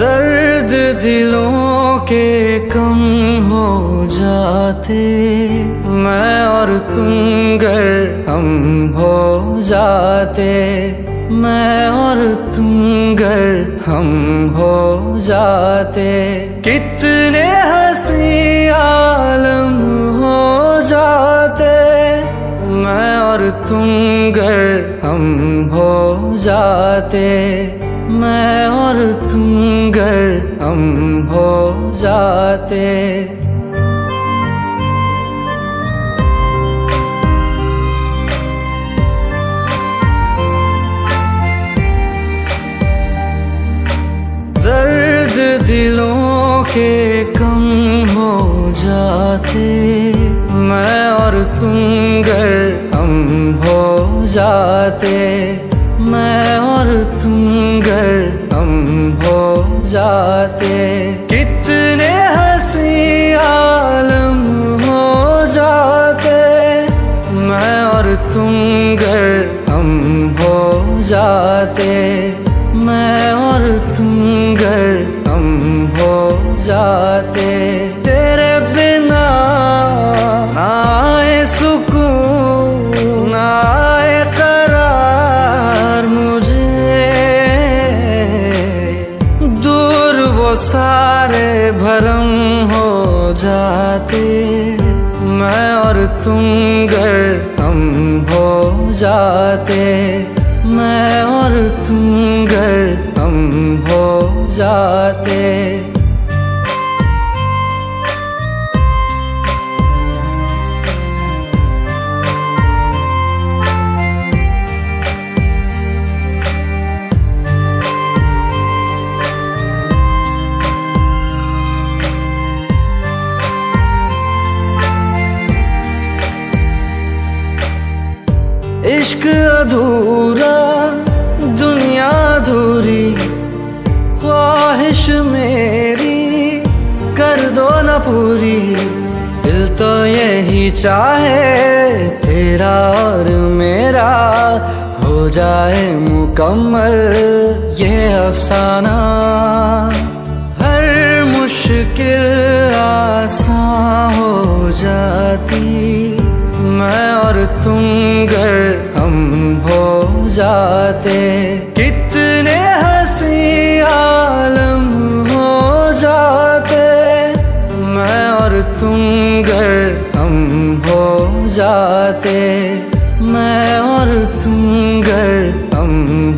दर्द दिलों के कम हो जाते, मैं और तुम गर हम हो जाते, मैं और तुम गर हम हो जाते, कितने हंसी आलम हो जाते, मैं और तुम गर हम हो जाते, मैं और तुम गर हम हो जाते। दर्द दिलों के कम हो जाते, मैं और तुम गर हम हो जाते, मैं और तुम गर हम हो जाते, कितने हंसी आलम हो जाते, मैं और तुम गर हम हो जाते, मैं और तुम गर हम हो जाते। तेरे बिना ना आए सुकून ना आए करार मुझे, दूर वो सारे भरम हो जाते, मैं और तुम गर हम हो जाते, मैं और तुम गर हम हो जाते। इश्क अधूरा दुनिया अधूरी, ख्वाहिश मेरी कर दो न पूरी, दिल तो यही चाहे तेरा और मेरा हो जाए मुकम्मल ये अफसाना, हर मुश्किल आसान हो जाती, मैं और तुम गर हम हो जाते, कितने हंसी आलम हो जाते, मैं और तुम गर हम हो जाते, मैं और तुम गर हम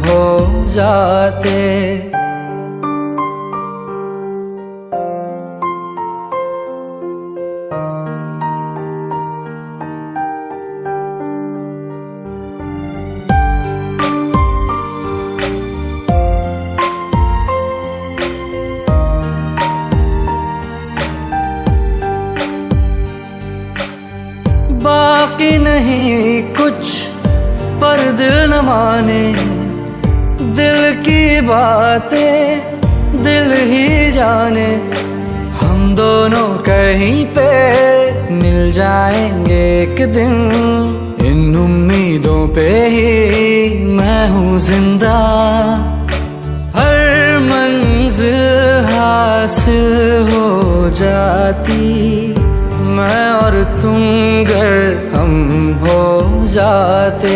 हो जाते। बाकी नहीं कुछ पर दिल न माने, दिल की बातें दिल ही जाने, हम दोनों कहीं पे मिल जाएंगे एक दिन, इन उम्मीदों पे ही मैं हूँ जिंदा, हर मंजिल हासिल हो जाती, मैं और तुम गर हम हो जाते,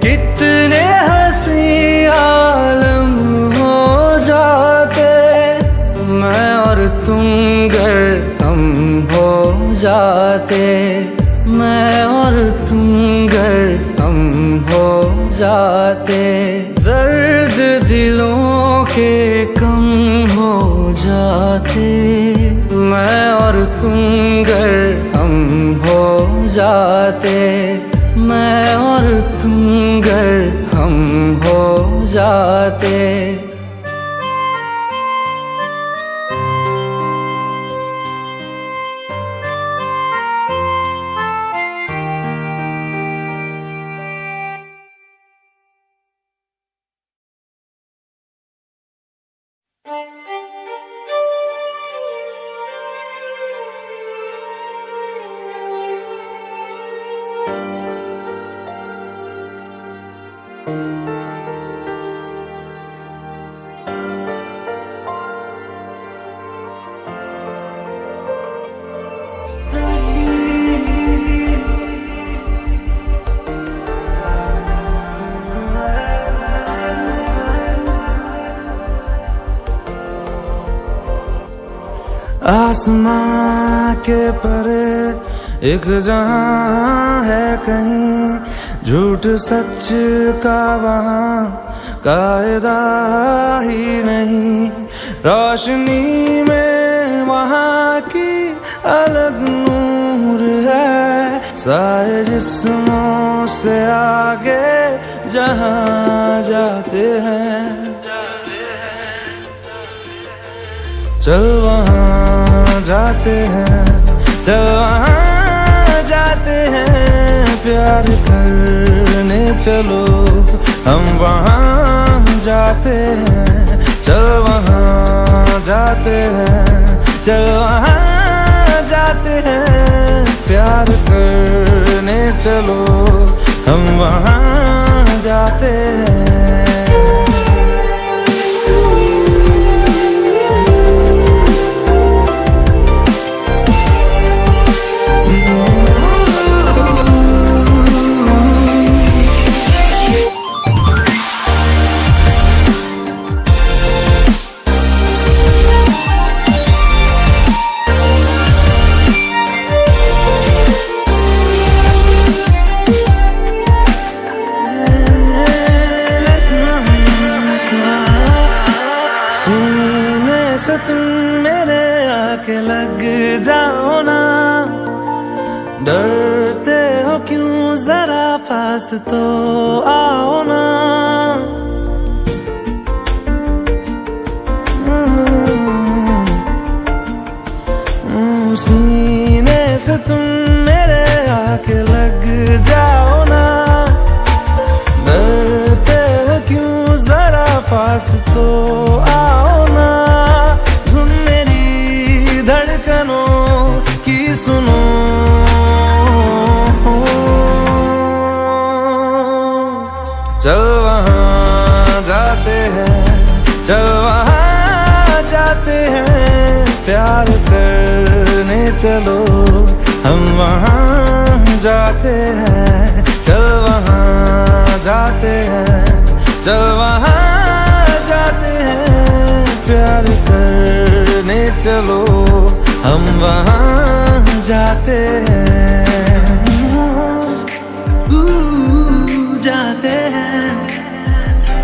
कितने हंसी आलम हो जाते, मैं और तुम गर हम हो जाते, मैं और तुम गर हम हो जाते। दर्द दिलों के कम हो जाते, मैं और तुम गर हम हो जाते, मैं और तुम गर हम हो जाते। आसमां के परे एक जहां है कहीं, झूठ सच का वहां कायदा ही नहीं। रोशनी में वहां की अलग नूर है, साए जिस्मों से आगे जहां जाते हैं। चल वहां जाते हैं, चल वहां जाते हैं, प्यार करने चलो हम वहां जाते हैं। चल वहां जाते हैं, चल वहां जाते हैं, प्यार करने चलो हम वहां जाते हैं। से तुम मेरे आके लग जाओ ना, डरते हो क्यों जरा पास तो आओ ना। सीने से तुम मेरे आके लग जाओ ना, डरते हो क्यों जरा पास तो आओ ना। सुनो चल वहां जाते हैं, चल वहां जाते हैं, प्यार करने चलो हम वहां जाते हैं। चल वहां जाते हैं, चल वहां जाते हैं, प्यार करने चलो हम वहां जाते हैं। जाते हैं,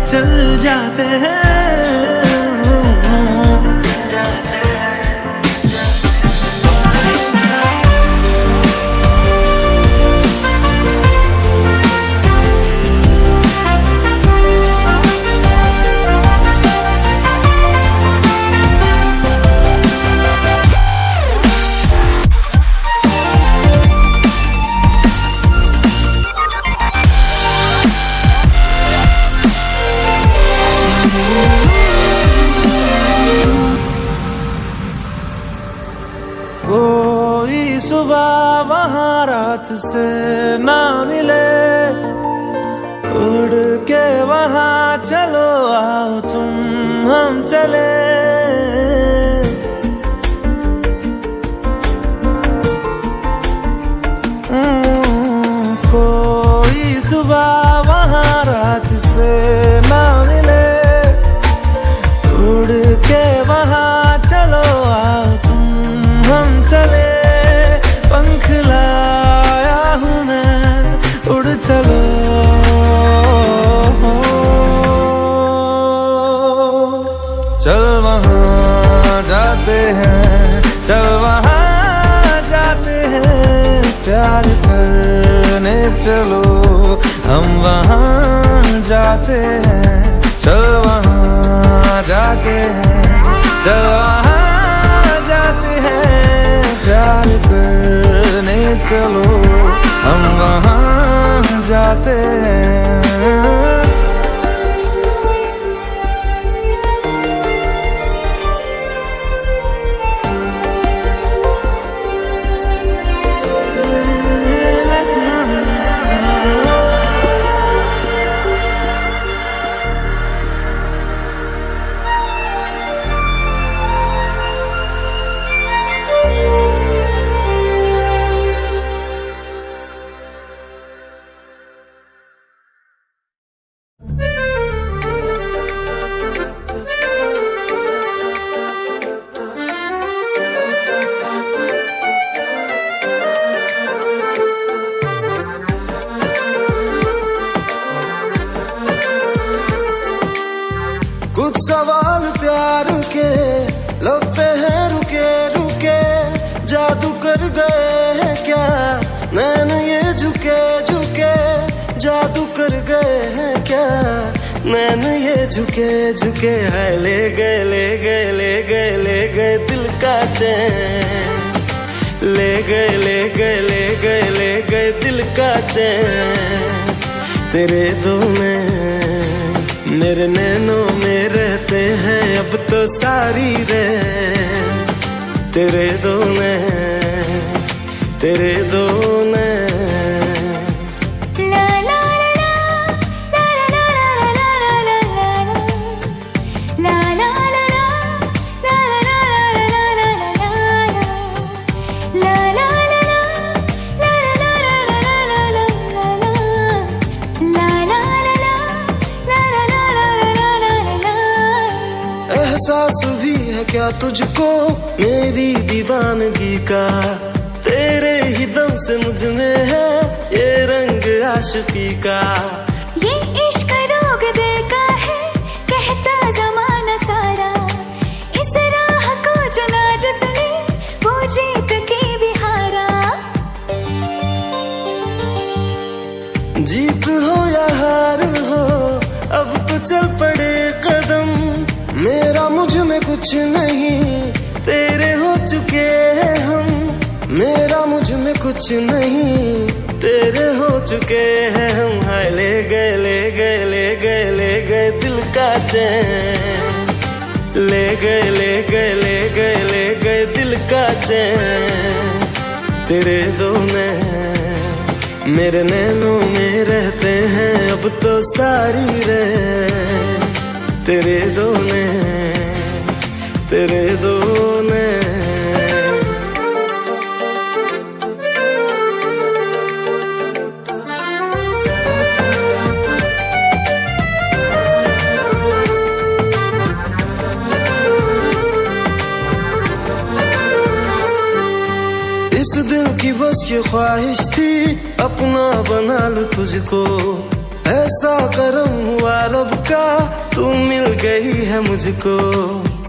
चल जाते हैं। कोई सुबह वहाँ रात से ना मिले, उड़ के वहाँ चलो आओ तुम हम चले। कोई सुबह वहाँ रात से ना मिले, उड़ के वहाँ चलो आओ तुम हम चले। पंख लाया हूँ मैं, उड़ चलो। चल वहां जाते हैं, चल वहां जाते हैं, प्यार करने चलो हम वहां जाते हैं। चल वहां जाते हैं, चल वहां जाते हैं, प्यार करने चलो हम वहां जाते हैं। सवाल प्यार के लब पे है रुके रुके, जादू कर गए हैं क्या नैन ये झुके झुके, जादू कर गए हैं क्या नैन ये झुके झुके। है ले गए ले गए ले गए ले गए दिल का चैन, ले गए ले गए ले गए ले गए दिल का चैन। तेरे दो नैन मेरे नैनों में रहते हैं अब तो सारी रैन, तेरे दो नैन तेरे दो नैन। एहसास भी है क्या तुझको मेरी दीवानगी का, तेरे ही दम से मुझ में है ये रंग आशिकी का। ये इश्क रोग दिल का है कहता जमाना सारा, इस राह को चुना जिसने वो जीत के भी हारा। जीत हो या हार हो अब तो चल पड़े कदम, मेरा मुझ में कुछ नहीं तेरे हो चुके हैं हम, मेरा मुझ में कुछ नहीं तेरे हो चुके हैं हम। हाय ले गए ले गए ले गए ले गए दिल का चैन, ले गए ले गए ले गए ले गए दिल का चैन। तेरे दो नैन मेरे नैनों में रहते हैं अब तो सारी रैन, तेरे दो नैन तेरे दो नैन। इस दिल की बस ये ख्वाहिश थी अपना बना लूं तुझको, ऐसा करम हुआ रब का तू मिल गई है मुझको।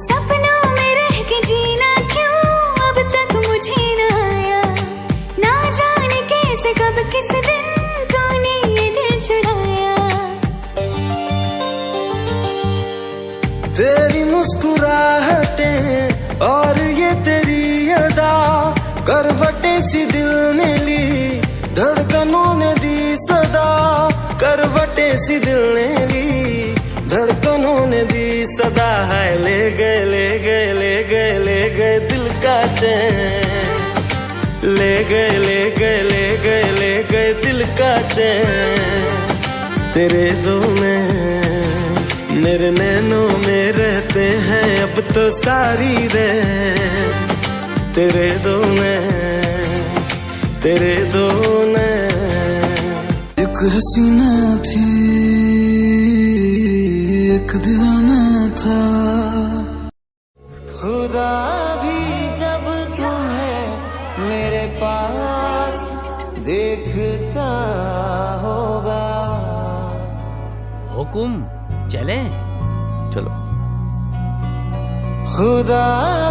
सपनों में रह के जीना क्यों अब तक मुझे न आया, ना जाने कैसे कब किस दिन तूने ये दिल चुराया। तेरी मुस्कुराहटें और ये तेरी अदा, करवटें सी दिल ने ली धड़कनों ने दी सदा, करवटें सी दिल ने ली धड़कनों ने दी सदा। है ले गए ले गए ले गए ले गए दिल का चैन, ले गए ले गए ले गए ले गए दिल का चैन। तेरे दो नैन मेरे नैनों में रहते हैं अब तो सारी रैन, तेरे दो नैन तेरे दो नैन। एक हसीना थी एक दीवाना था, खुदा भी जब तुम्हें मेरे पास देखता होगा। हुकुम चले चलो। खुदा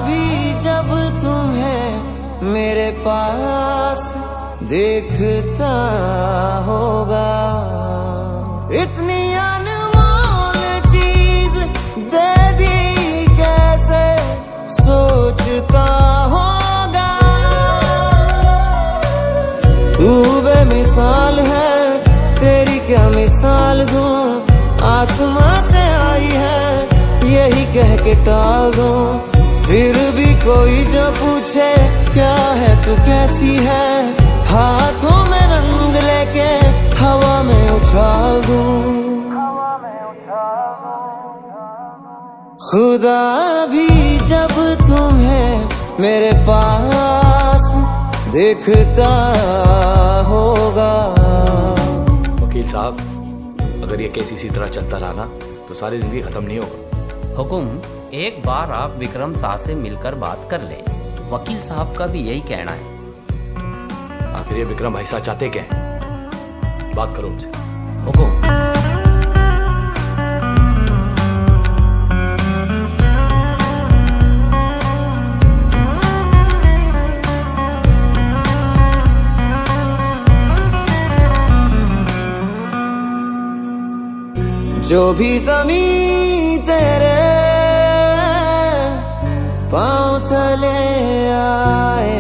भी जब तुम्हें मेरे पास देखता होगा, इतनी अनमोल चीज दे दी कैसे सोचता होगा। तू बेमिसाल है तेरी क्या मिसाल दूं, आसमां से आई है यही कह के टाल दूं। फिर भी कोई जो पूछे क्या है तू कैसी है, हाथों में रंग लेके हवा में उछाल दूं। खुदा भी जब तुम्हें मेरे पास देखता होगा। वकील साहब, अगर ये केस इसी तरह चलता रहा ना तो सारी जिंदगी खत्म नहीं होगा। हुकुम, एक बार आप विक्रम साह से मिलकर बात कर ले, वकील साहब का भी यही कहना है। आखिर ये विक्रम भाई साहब चाहते क्या है? बात करो उनसे। हुकुम। जो भी ज़मीं तेरे पाँव तले आए,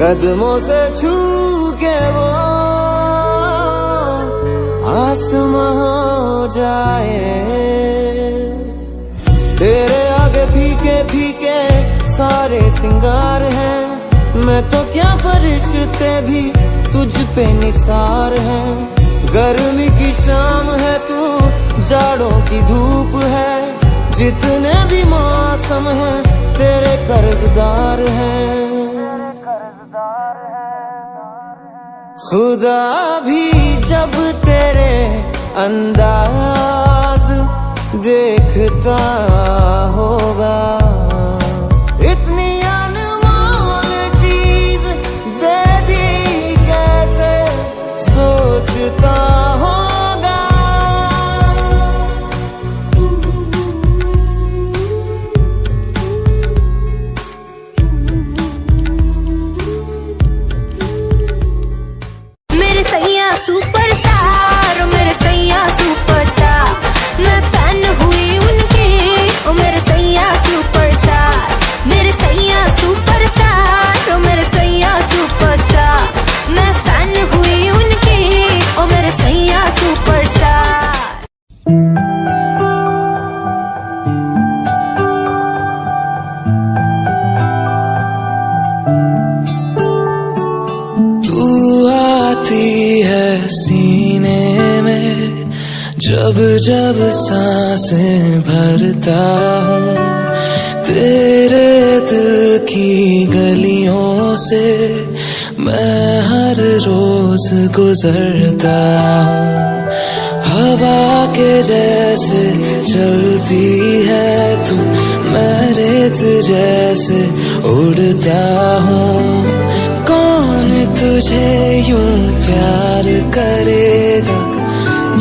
कदमों से छू के वो आसमां हो जाए। तेरे आगे फीके फीके सारे सिंगार हैं, मैं तो क्या फरिश्ते भी तुझ पे निसार हैं। गर्मी की शाम है तू, जाड़ों की धूप है, जितने भी मौसम हैं तेरे कर्जदार हैं। खुदा भी जब तेरे अंदाज देखता होगा, इतनी अनमोल चीज दे दी कैसे सोचता होगा। मेरे सैया सुपरस्टार, मेरे सैया सुपरस्टार, मैं फैन हुई उनकी। ओ मेरे सैया सुपरस्टार, मेरे सैया सुपरस्टार, ओ मेरे सैया सुपरस्टार, मैं फैन हुई उनकी। ओ मेरे सैया सुपरस्टार। तू आती है सीने में, जब जब सांसें भरता हूँ, तेरे दिल की गलियों से मैं हर रोज गुजरता हूँ। हवा के जैसे चलती है तू, मैं रेत जैसे उड़ता हूँ। कौन तुझे यूं प्यार करेगा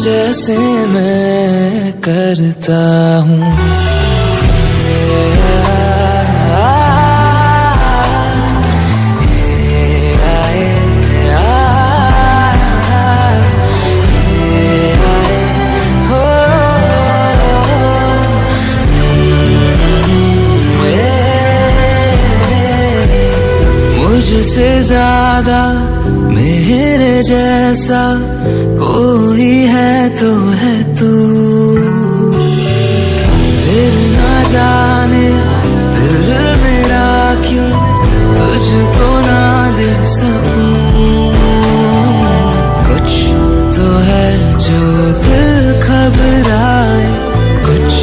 जैसे मैं करता हूँ। मुझसे ज्यादा मेरे जैसा कोई है तो है तू, फिर ना जाने दिल मेरा क्यों तुझको ना दे सकूं। कुछ तो है जो दिल घबराए, कुछ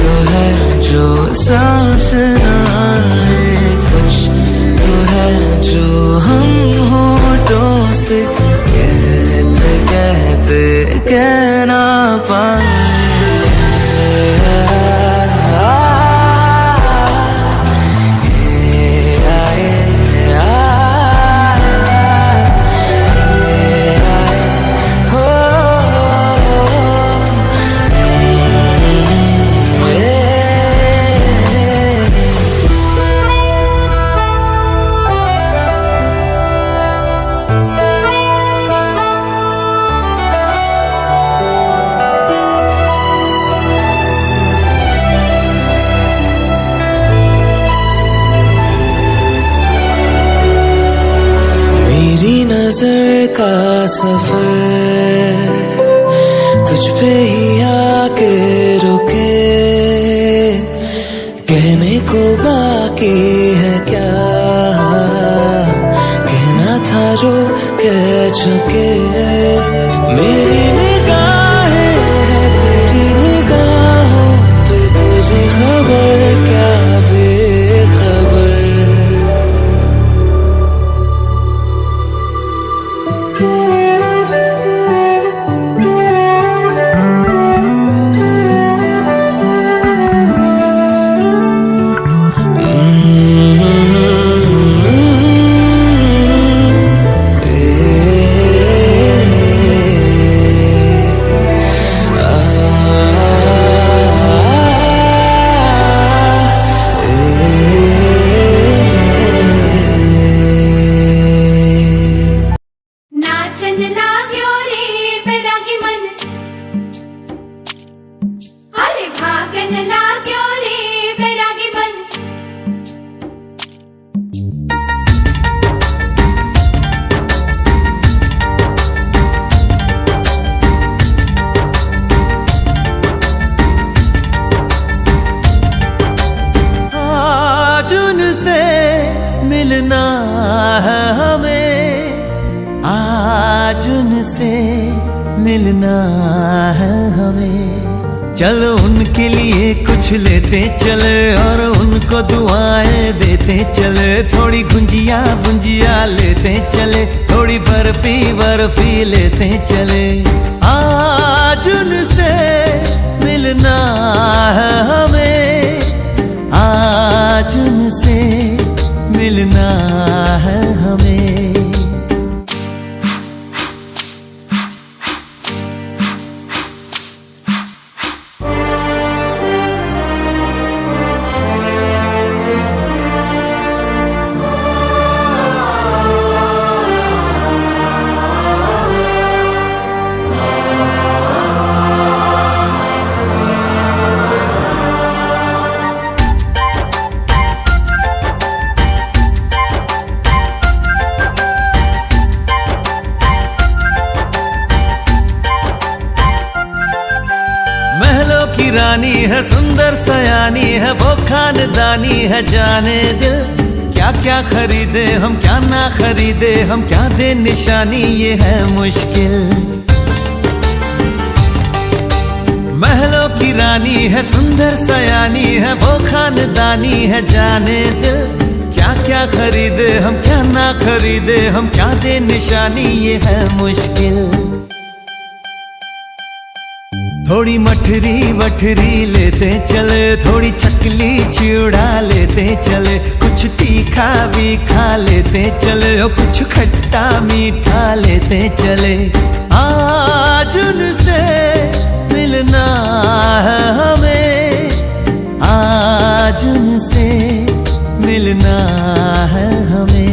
तो है जो सांस ना आए, कुछ तो है जो हम होठों से कहते कहते कह ना पाए। नजर का सफर तुझ पे ही आके रुके, कहने को बाकी है क्या, कहना था जो कह चुके। मेरी निगाहें हैं तेरी निगाहों पे, तुझे खबर क्या बेखबर। भागन लाग्यो रे बैरागी बन। आज उनसे मिलना है हमें, आज उनसे मिलना है हमें। चलो उनके लिए कुछ लेते चले और उनको दुआएं देते चले। थोड़ी गुंजिया गुंजिया लेते चले, थोड़ी बर्फी बर्फी लेते चले। आज उनसे मिलना है हमें, आज उनसे मिलना है हमें। महलों की रानी है, सुंदर सयानी है, वो खानदानी है जाने दिल। क्या क्या खरीदे हम, क्या ना खरीदे हम, क्या दे निशानी, ये है मुश्किल। महलों की रानी है, सुंदर सयानी है, वो खानदानी है जाने दिल। क्या क्या खरीदे हम, क्या ना खरीदे हम, क्या दे निशानी, ये है मुश्किल। थोड़ी मठरी वठरी लेते चले, थोड़ी चकली चिड़ा लेते चले। कुछ तीखा भी खा लेते चले, और कुछ खट्टा मीठा लेते चले। आज उनसे मिलना है हमें, आज उनसे मिलना है हमें।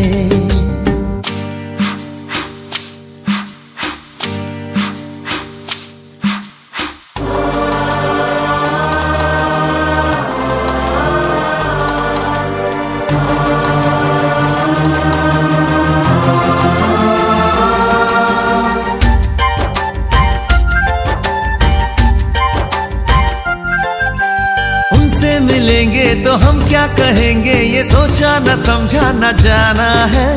उनसे मिलेंगे तो हम क्या कहेंगे, ये सोचा न समझा न जाना है।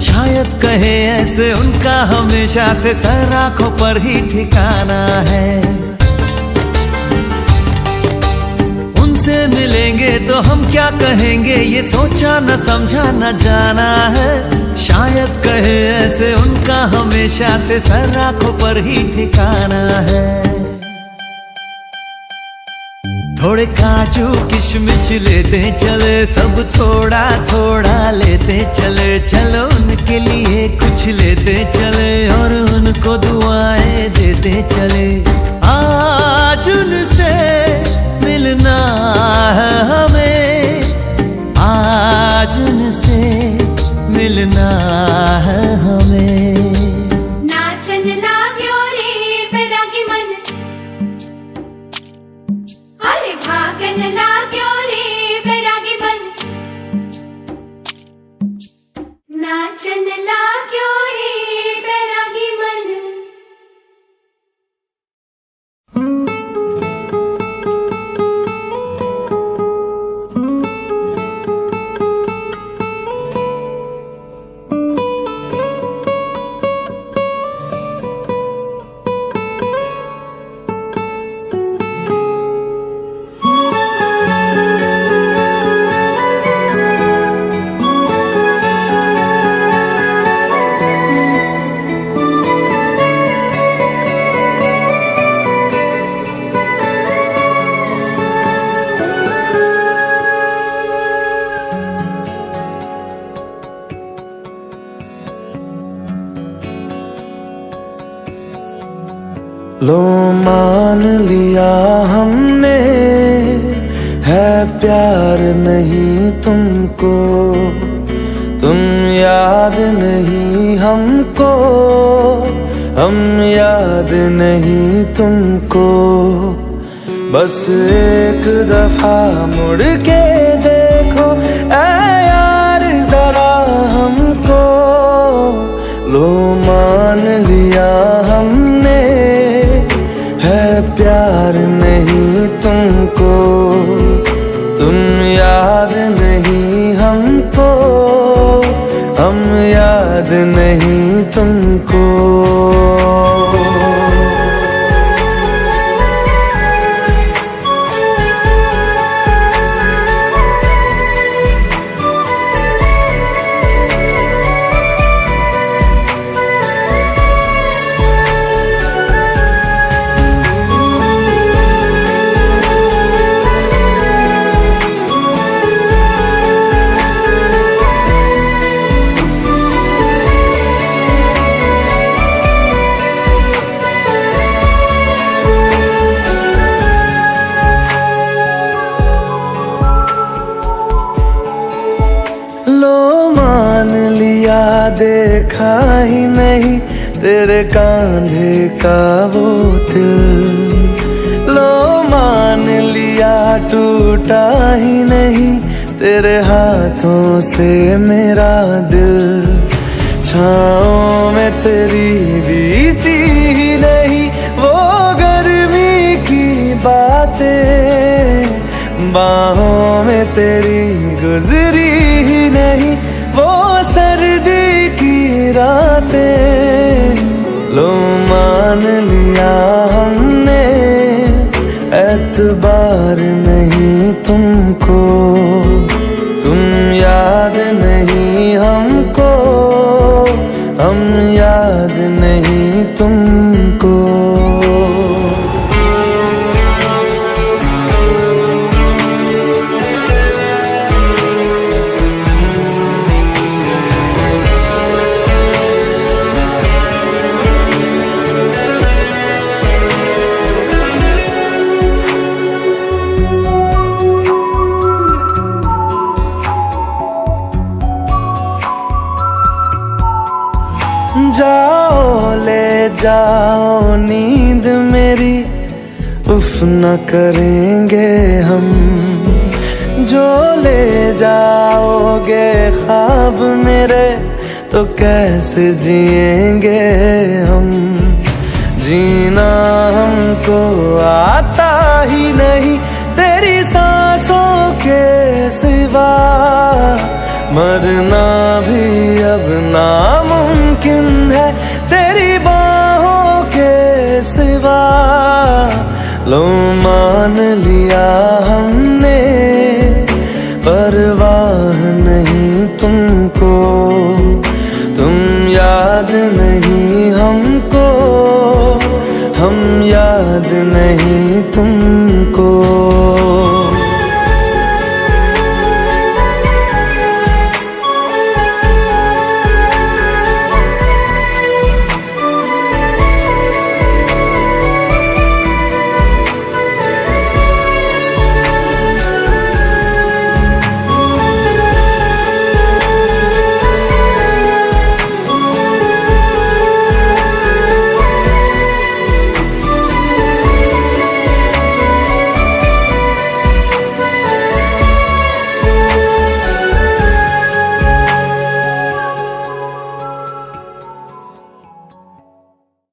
शायद कहे ऐसे उनका हमेशा से सर आंखों पर ही ठिकाना है। उनसे मिलेंगे तो हम क्या कहेंगे, ये सोचा न समझा न जाना है। शायद कहे ऐसे उनका हमेशा से सर आंखों पर ही ठिकाना है। थोड़े काजू किशमिश लेते चले, सब थोड़ा थोड़ा लेते चले। चलो उनके लिए कुछ लेते चले और उनको दुआएं देते चले। आज उनसे मिलना है हमें, आज उनसे मिलना है हमें। नाचन लाग्यो रे बैरागी मन, अरे भागन लाग्यो रे बैरागी बन। नाचन लाग्यो रे बैरागी मन। लो मान लिया हमने, है प्यार नहीं तुमको। तुम याद नहीं हमको, हम याद नहीं तुमको। बस एक दफा मुड़ के देखो ऐ यार जरा हमको, लो मान लिया हमने है प्यार नहीं तुमको, तुम याद नहीं हमको, हम याद नहीं तुमको। लो मान लिया देखा ही नहीं तेरे कांधे का वो दिल, लो मान लिया टूटा ही नहीं तेरे हाथों से मेरा दिल, छाँव में तेरी बीती ही नहीं वो गर्मी की बातें, बाहों में तेरी गुजरी ही नहीं वो सर्दी की रातें, लो मान लिया हमने एतबार नहीं तुमको, तुम याद नहीं हमको, हम याद नहीं तुमको। जाओ ले जाओ नींद मेरी, उफ न करेंगे हम, जो ले जाओगे ख्वाब मेरे तो कैसे जिएंगे हम, जीना हमको आता ही नहीं तेरी सांसों के सिवा, मरना भी अब नामुमकिन है तेरी बाहों के सिवा, लो मान लिया हमने परवाह नहीं तुमको, तुम याद नहीं हमको, हम याद नहीं तुम